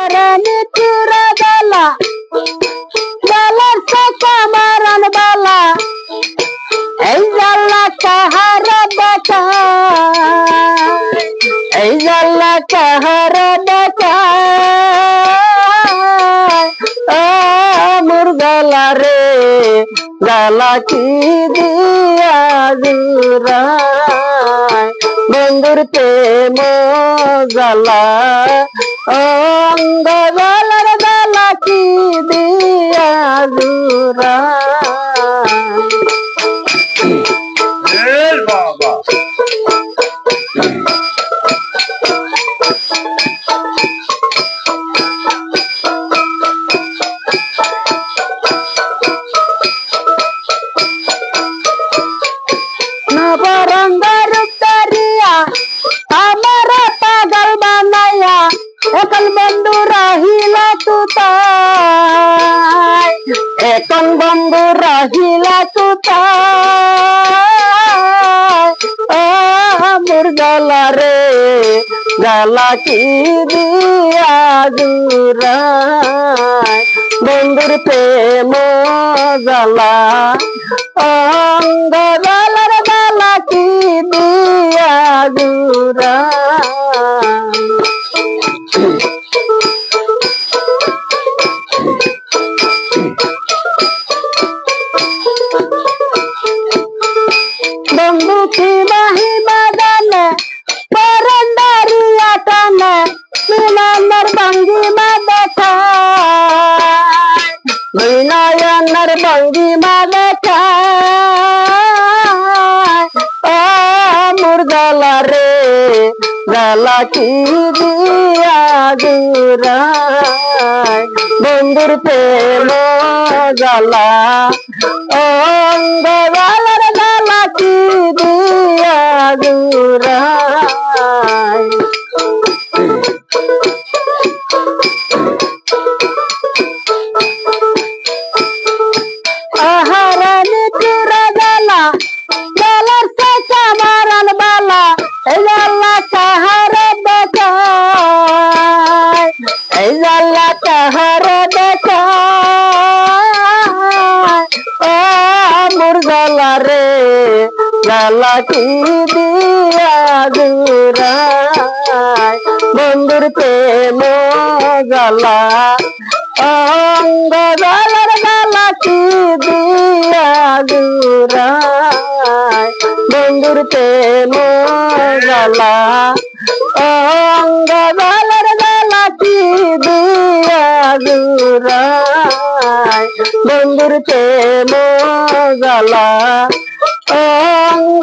আহারানি চূড়া গলা গলার সাকা মারান বালা এই জাল্লা কাহারা দেখা এই জাল্লা কাহারা দেখা মুরগালা রে গালা কি দিয়া জুরায় বন্ধুর প্রেম গালা অঙ্গ গালার গালা কি দিয়া জুরায় বাবা नवरंगर दरिया हमारा पागल बनाया एकल बंधु रहिला तू ताय एकल बंधु रहिला तू ताय मुर्गला रे गला की दिया जुराय बंधुर प्रेम गला अंग गलार गला की दिया जुराय बंधु की बाही बदने परंदारी आटने विनयर भंगी में देखा विनयर भंगी में देखा मुर्गला रे गला की दिया जुराय बंधुर प्रेम गला अंग गलार गला की दिया जुराय आहारानी चूड़ा गला गलार साका मारान बाला गला काहारा देखाय गला काहारा देखाय मुर्गला रे गला की दिया जुराय बंधुर प्रेम गला अंग गलार गला की दिया जुराय बंधुर प्रेम गला अंग गलार गला की दिया जुराय बंधुर प्रेम गला अंग